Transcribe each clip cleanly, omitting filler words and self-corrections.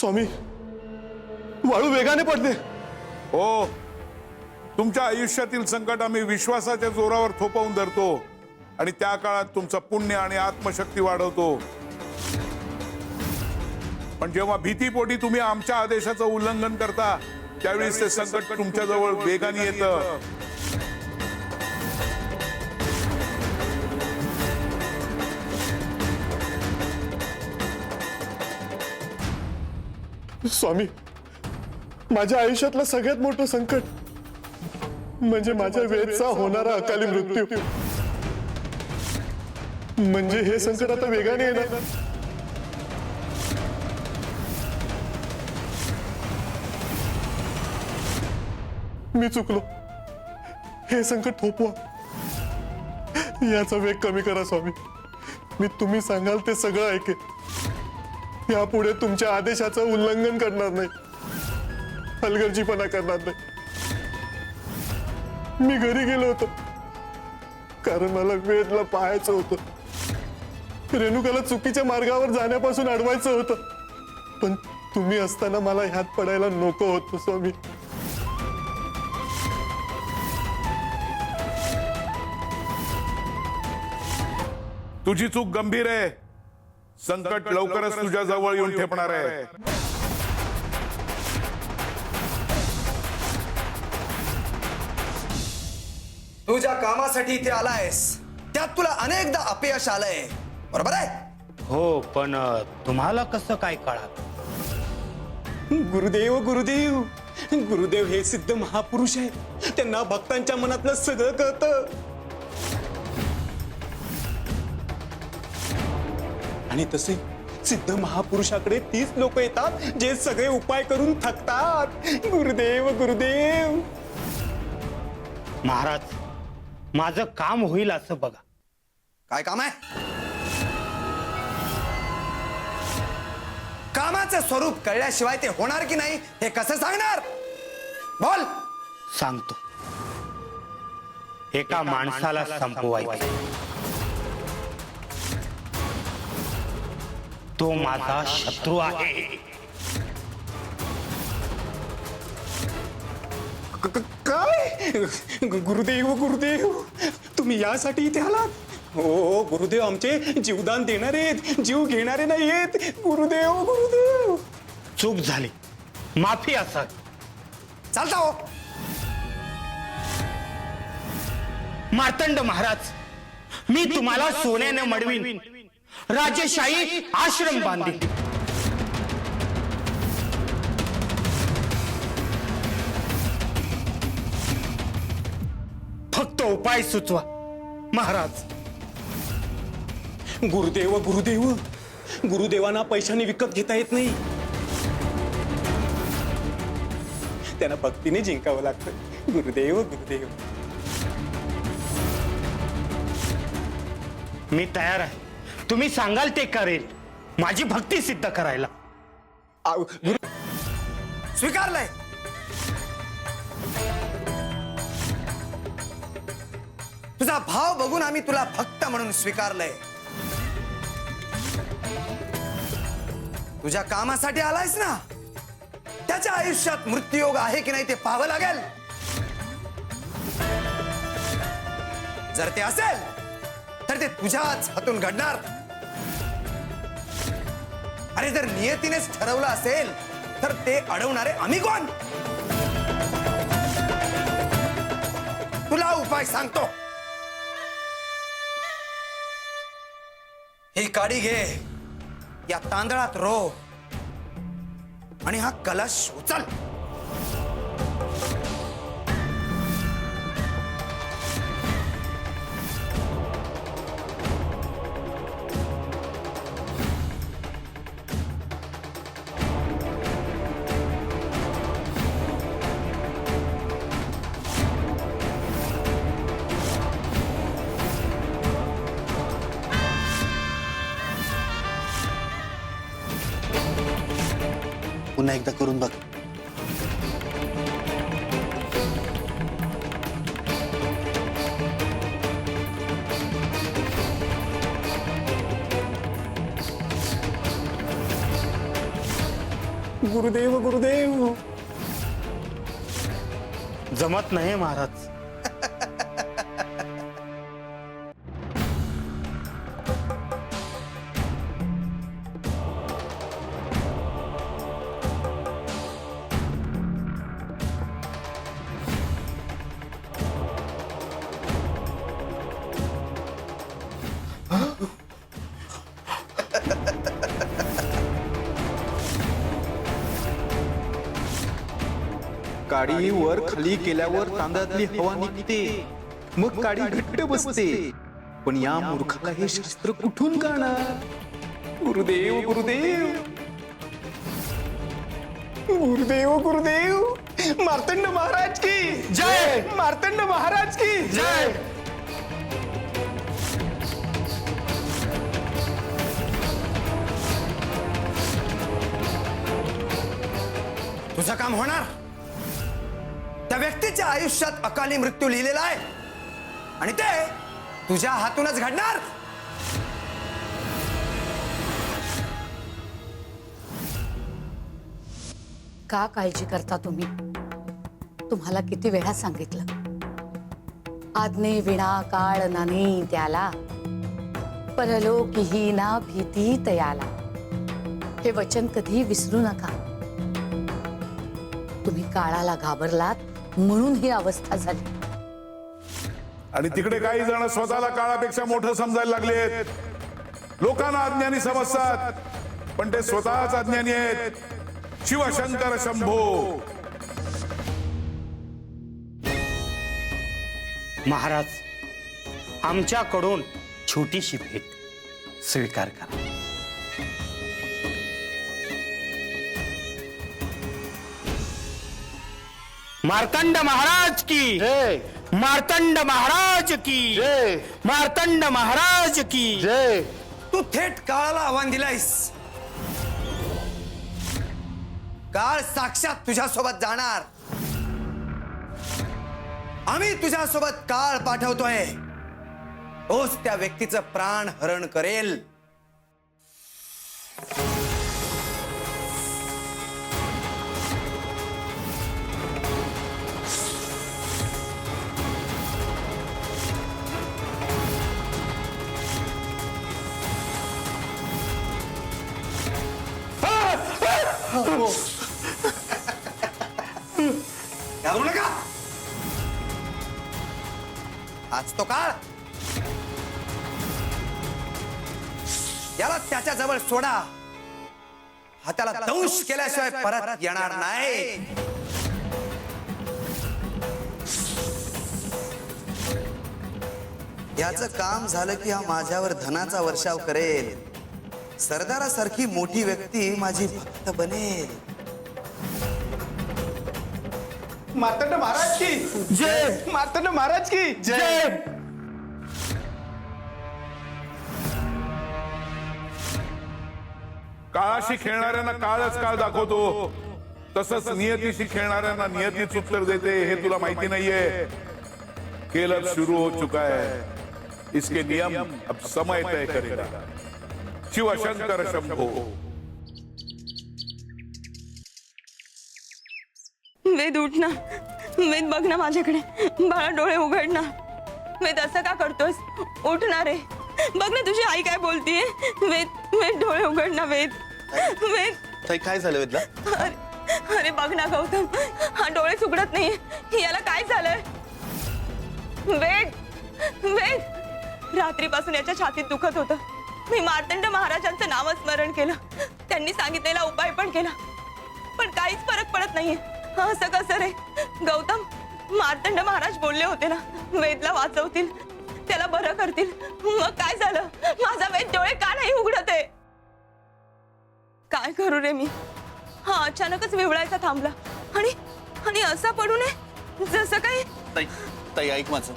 स्वामी, वाळू वेगाने पडते. हो, तुमच्या आयुष्यातील संकट आम्ही विश्वासाच्या जोरावर थोपवून धरतो आणि त्या काळात तुमचं पुण्य आणि आत्मशक्ती वाढवतो. पण जेव्हा भीतीपोटी तुम्ही आमच्या आदेशाचं उल्लंघन करता त्यावेळी ते संकट तुमच्या जवळ वेगाने येतं. स्वामी, माझ्या आयुष्यातलं सगळ्यात मोठं संकट म्हणजे माझ्या वेदचा होणारा अकाली मृत्यू. म्हणजे हे संकट आता वेगाने येणार. मी चुकलो. हे संकट थोपवा. याचा वेग कमी करा स्वामी. मी तुम्ही सांगाल ते सगळं ऐकेन. यापुढे तुमच्या आदेशाचं उल्लंघन करणार नाही, हलगर्जीपणा करणार नाही. मी घरी गेलो होतो कारण मला वेदला पाहायचं होतं. रेणुकाला चुकीच्या मार्गावर जाण्यापासून अडवायचं होतं. पण तुम्ही असताना मला ह्यात पडायला नको होतं स्वामी. तुझी चूक गंभीर आहे. संकट लवकरच तुझ्या जवळ येऊन ठेपणार आहे. तू ज्या कामासाठी इथे आलायस त्यात तुला अनेकदा अपयश आलंय, बरोबर आहे? हो, पण तुम्हाला कसं काय कळालं? गुरुदेव गुरुदेव गुरुदेव हे सिद्ध महापुरुष आहेत. त्यांना भक्तांच्या मनातलं सगळं कळतं. आणि तसे सिद्ध महापुरुषाकडे 30 लोक येतात जे सगळे उपाय करून थकतात. गुरुदेव गुरुदेव. महाराज, माझं काम होईल असं बघा. काय काम आहे? कामाचं स्वरूप कळल्याशिवाय ते होणार की नाही हे कसं सांगणार? बोल. सांगतो. एका माणसाला संपवायचं. तो माझा शत्रू आहे. काय? गुरुदेव गुरुदेव तुम्ही यासाठी इथे आलात? हो गुरुदेव, आमचे जीवदान देणारे आहेत, जीव घेणारे नाही आहेत. गुरुदेव गुरुदेव. चूक झाली, माफी असा. चालता हो. मार्तंड महाराज, मी तुम्हाला सोन्याने मडवीन, राजेशाही आश्रम बांधीन. फक्त उपाय सुचवा महाराज. गुरुदेव गुरुदेव गुरुदेवांना पैशाने विकत घेता येत नाही. त्यांना भक्तीने जिंकावं लागतं. गुरुदेव गुरुदेव. मी तयार आहे. तुम्ही सांगाल ते करेल, माझी भक्ती सिद्ध करायला. स्वीकारलंय. तुझा भाव बघून आम्ही तुला भक्त म्हणून स्वीकारलंय. तुझ्या कामासाठी आलायस ना, त्याच्या आयुष्यात मृत्यूयोग आहे की नाही ते पाहावं लागेल. जर ते असेल तर ते तुझ्याच हातून घडणार. अरे जर नियतीनेच ठरवलं असेल तर ते अडवणारे आम्ही कोण? तुला उपाय सांगतो. ही काडी घे, या तांदळात रो आणि हा कलश उचल. पुन्हा एकदा करून बघ. गुरुदेव गुरुदेव. जमत नाही महाराज. काडी वर खाली केल्यावर तांदळातली हवा निघते, मग काडी घट्ट बसते. पण या मूर्खाला हे शास्त्र कुठून कळणार? गुरुदेव गुरुदेव गुरुदेव गुरुदेव. मार्तंड महाराज की जय. मार्तंड महाराज की जय. तुझं काम होणार. त्या व्यक्तीच्या आयुष्यात अकाली मृत्यू लिहिलेला आहे आणि ते तुझ्या हातूनच घडणार. का काळजी करता तुम्ही? तुम्हाला किती वेळा सांगितलं, आज्ञे विणा काळ नानी त्याला, परलोकीही ना भीती तयाला. हे वचन कधी विसरू नका. तुम्ही काळाला घाबरलात म्हणून ही अवस्था झाली. आणि तिकडे काही जण स्वतःला काळापेक्षा मोठं समजायला लागलेत. लोकांना अज्ञानी समजतात, पण ते स्वतःच अज्ञानी आहेत. शिवशंकर शंभो. महाराज, आमच्याकडून छोटीशी भेट स्वीकार करा. मार्तंड महाराज की जय. मार्तंड महाराज की जय. मार्तंड महाराज की जय. तू थेट काळाला आव्हान दिलायस. काळ साक्षात तुझ्यासोबत जाणार. आम्ही तुझ्यासोबत काळ पाठवतोय. तोच त्या व्यक्तीचं प्राण हरण करेल. घाबरू नका. आज तो काळ. याला त्याच्या जवळ सोडा. हाताला दंश केल्याशिवाय परत येणार नाही. याचं काम झालं की हा माझ्यावर धनाचा वर्षाव करेल. सरदारासारखी मोठी व्यक्ती माझी भक्त बनेल. मार्तंड महाराज की जय. मार्तंड महाराज की जय. काळाशी खेळणाऱ्यांना काळच काळ दाखवतो, तसंच नियतीशी खेळणाऱ्यांना नियतीच उत्तर देते. हे तुला माहिती नाहीये. खेल अब शुरू हो चुका है. इसके नियम अब समय तय करेगा. शिवशंकर शंभो. वेद उठ ना. वेद बघ ना माझ्याकडे. बाळा डोळे उघड ना. वेद असं का करतोस? उठणार रे. बघ ना तुझी आई काय बोलतीये. वेद वेद डोळे उघड ना. वेद वेद. ताई काय झालं वेदला? अरे बघ ना गौतम, हा डोळेच उघडत नाहीये. याला काय झालंय? वेद वेद. रात्रीपासून याच्या छातीत दुखत होतं. मी मार्तंड महाराजांचं नामस्मरण केलं. त्यांनी सांगितलेला उपाय पण केला, पण काहीच फरक पडत नाहीये. असं कसं रे गौतम? मार्तंड महाराज बोलले होते ना, वेदला वाचवतील, त्याला बरं करतील. मग काय झालं? माझा वेद डोळे का नाही उघडत आहे? काय करू रे मी? हा अचानकच विवळायचा थांबला आणि असा पडू नये जसं काही. ताई ताई ऐक माझं.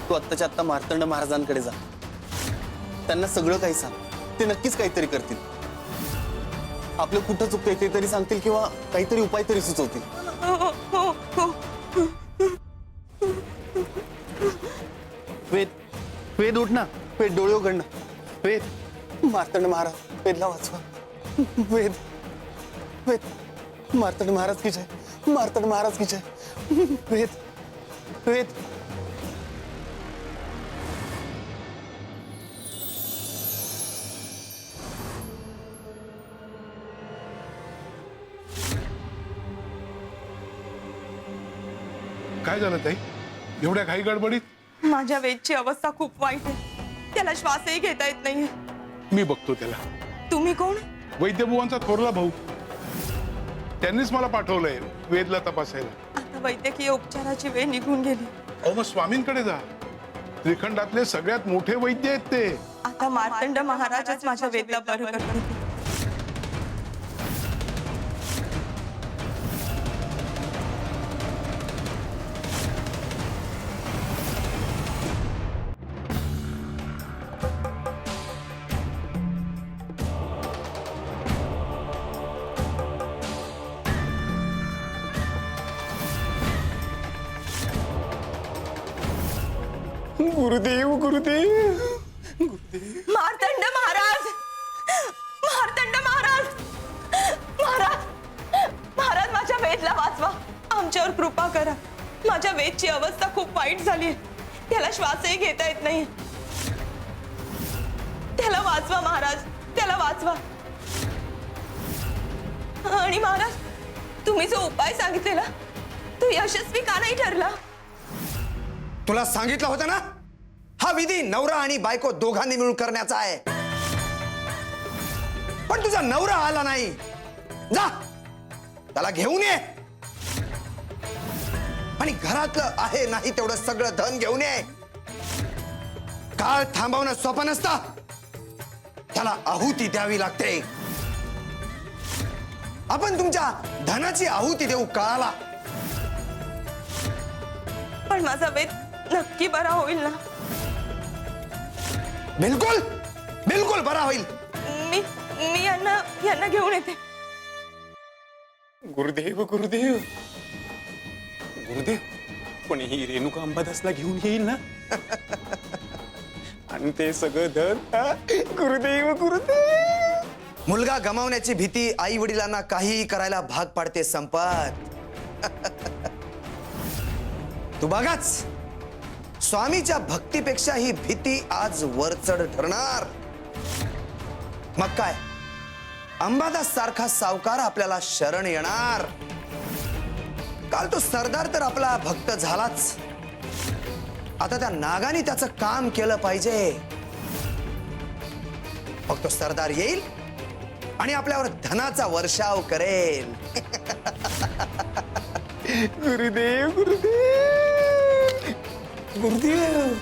तू आत्ताच्या आत्ता मार्तंड महाराजांकडे जा. त्यांना सगळं काही सांग. ते नक्कीच काहीतरी करतील. आपलं कुठं चुकतंय ते तरी सांगतील किंवा काहीतरी उपाय तरी सुचवतील. हो हो हो. वेद वेद उठ ना. वेद डोळे उघड ना. वेद. मार्तंड महाराज वेदला वाचवा. वेद वेद मार्तंड महाराज की जय, मार्तंड महाराज की जय. वेद वेद काय झालं ताई, एवढ्या घाई गडबडीत? माझ्या वेदची अवस्था खूप वाईट आहे. त्याला श्वासही घेता येत नाहीये. मी बघतो त्याला. तुम्ही कोण? वैद्यबुवांचा थोरला भाऊ. त्यांनीच मला पाठवलंय वेदला तपासायला. आता वैद्यकीय उपचाराची वेळ निघून गेली. अहो मग स्वामींकडे जा. त्रिखंडातले सगळ्यात मोठे वैद्य आहेत ते. आता मार्तंड महाराजच माझ्या वेदला बरं करतील. गुरुदेव गुरुदेव. मार्तंड महाराज, मार्तंड महाराज, महाराज, महाराज माझ्या वेदला वाचवा. आमच्यावर कृपा करा. माझ्या वेदची अवस्था खूप वाईट झाली. त्याला श्वासही घेता येत नाही. त्याला वाचवा महाराज, त्याला वाचवा. आणि महाराज, तुम्ही जो उपाय सांगितलेला तो यशस्वी का नाही ठरला? तुला सांगितलं होतं ना, हा विधी नवरा आणि बायको दोघांनी मिळून करण्याचा आहे. पण तुझा नवरा आला नाही. जा त्याला घेऊन ये आणि घरातलं आहे नाही तेवढं सगळं धन घेऊन ये. काळ थांबवणं सोपं नसतं. त्याला आहुती द्यावी लागते. आपण तुमच्या धनाची आहुती देऊ काळाला. पण माझा वेद नक्की बरा होईल ना? बिलकुल बिलकुल बरा होईल. मी मी यांना घेऊन येते. गुरुदेव गुरुदेव गुरुदेव. पण ही रेणुका अंबादासला घेऊन येईल ना? आणि ते सगळं धन हा? गुरुदेव गुरुदेव. मुलगा गमावण्याची भीती आई वडिलांना काहीही करायला भाग पाडते संपत. तू बघाच, स्वामीच्या भक्तीपेक्षा ही भीती आज वरचढ ठरणार. मग काय, अंबादास सारखा सावकार आपल्याला शरण येणार. काल तो सरदार तर आपला भक्त झालाच. आता त्या नागाने त्याचं काम केलं पाहिजे. मग तो सरदार येईल आणि आपल्यावर धनाचा वर्षाव करेल. गुरुदेव गुरुदेव गुरुदेव.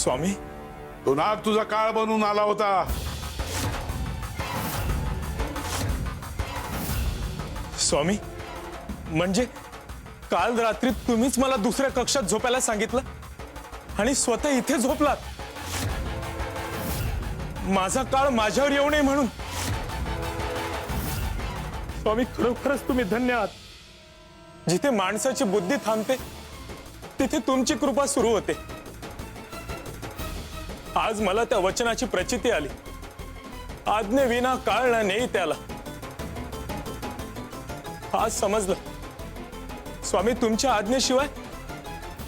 स्वामी तो नाग तुझा काळ बनून आला होता. स्वामी म्हणजे काल रात्री तुम्हीच मला दुसऱ्या कक्षात झोपायला सांगितलं आणि स्वतः इथे झोपलात. माझा काळ माझ्यावर येऊ नये म्हणून. स्वामी खरोखरच तुम्ही धन्य आहात. जिथे माणसाची बुद्धी थांबते तिथे तुमची कृपा सुरू होते. आज मला त्या वचनाची प्रचिती आली. आज्ञेविना काळ न नेई त्याला. आज समजलं स्वामी तुमच्या आज्ञेशिवाय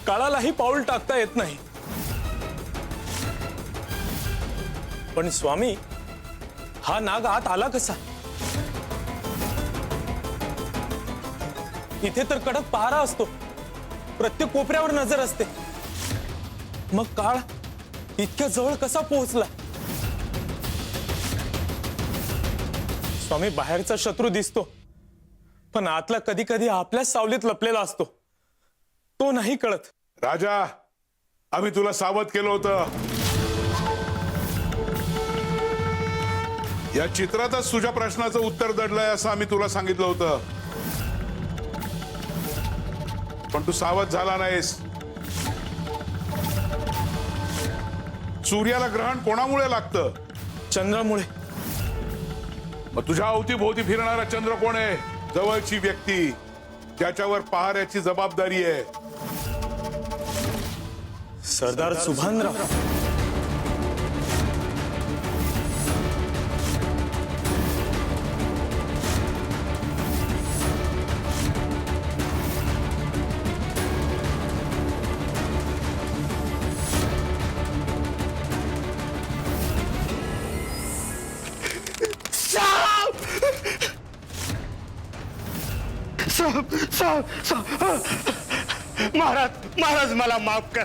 काळालाही पाऊल टाकता येत नाही. पण स्वामी हा नाग आत आला कसा? इथे तर कडक पहारा असतो. प्रत्येक कोपऱ्यावर नजर असते. मग काळ इतक्या जवळ कसा पोहोचला? स्वामी बाहेरचा शत्रू दिसतो पण आतला कधी कधी आपल्याच सावलीत लपलेला असतो. तो नाही कळत. राजा, आम्ही तुला सावध केलं होतं. या चित्रातच तुझ्या प्रश्नाचं उत्तर दडलंय असं आम्ही तुला सांगितलं होतं. पण तू सावध झाला नाहीस. सूर्याला ग्रहण कोणामुळे लागतं? चंद्रामुळे. मग तुझ्या अवतीभोवती फिरणारा चंद्र कोण आहे? जवळची व्यक्ती ज्याच्यावर पहाऱ्याची जबाबदारी आहे. सरदार सुभानराव. महाराज मला माफ कर.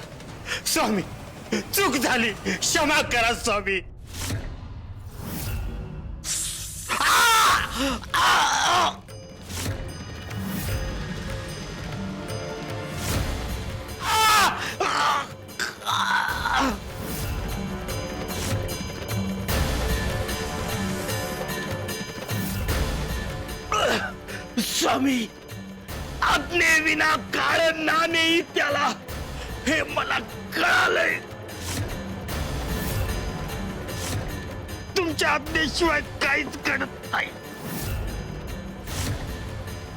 स्वामी चूक झाली, क्षमा करा स्वामी. स्वामी आज्ञेविना काळ ना नेई त्याला, हे मला कळालंय. तुमच्या आज्ञेशिवाय काहीच घडत नाही.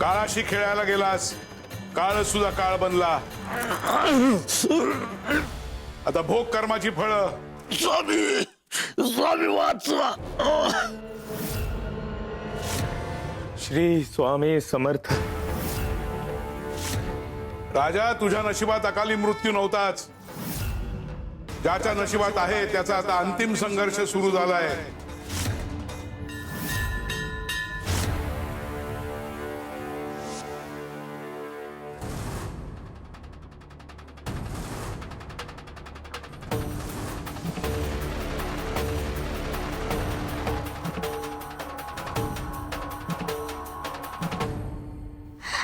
काळाशी खेळायला गेलास, काळ सुद्धा काळ बनला. आता भोग कर्माची फळं. स्वामी स्वामी वाचवा. श्री स्वामी समर्थ. राजा, तुझ्या नशिबात अकाली मृत्यू नव्हताच. ज्याच्या नशिबात आहे त्याचा आता अंतिम संघर्ष सुरू झालाय.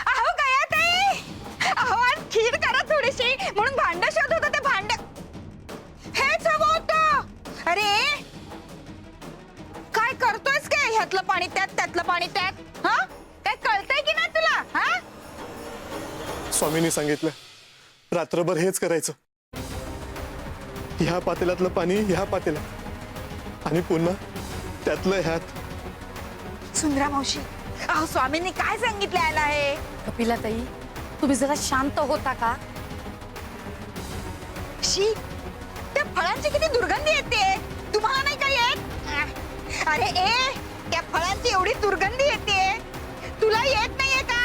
अहो गयाताई, अहो आज खीर करा थोडीशी म्हणून भांड शोधत होतं. ते भांड हेच हवं होतं. अरे काय करतोयस काय? ह्यातलं पाणी त्यात, त्यातलं पाणी त्यात. हा काय कळतंय की नाही तुला? हा स्वामींनी सांगितलं रात्रभर हेच करायचं. ह्या पातेल्यातलं पाणी ह्या पातेल्यात आणि पुन्हा त्यातलं ह्यात. सुंदरा मावशी, अहो स्वामींनी काय सांगितलं याला आहे? कपिलाताई तुम्ही जरा शांत होता का? शी, त्या फळांची किती दुर्गंधी येते. तुम्हाला नाही का येत? अरे ए, त्या फळांची एवढी दुर्गंधी येते, तुला येत नाहीये का?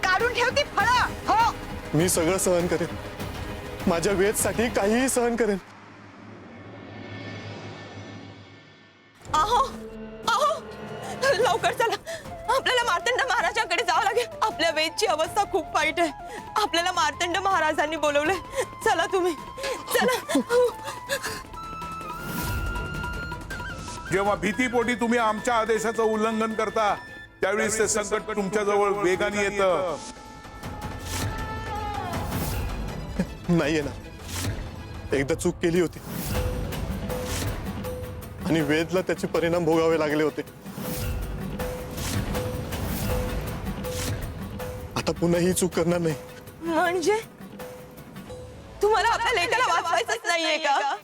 काढून ठेव ती फळं. हो मी सगळं सहन करेन. माझ्या वेदसाठी काहीही सहन करेन. अहो अहो, लवकर चला. आपल्याला मार्तंड महाराजांकडे जावं लागेल. आपल्या वेदची अवस्था खूप वाईट आहे. आपल्याला मार्तंड महाराजांनी बोलवलंय. चला तुम्ही, चला. जेव्हा भीतीपोटी तुम्ही आमच्या आदेशाचं उल्लंघन करता त्यावेळेस ते संकट तुमच्या जवळ वेगाने येतं. नाही येणार. एकदा चूक केली होती आणि वेदला त्याचे परिणाम भोगावे लागले होते. आता पुन्हा ही चूक करणार नाही. म्हणजे तुम्हाला आपल्या लेकाला वाचवायचंच नाहीये का?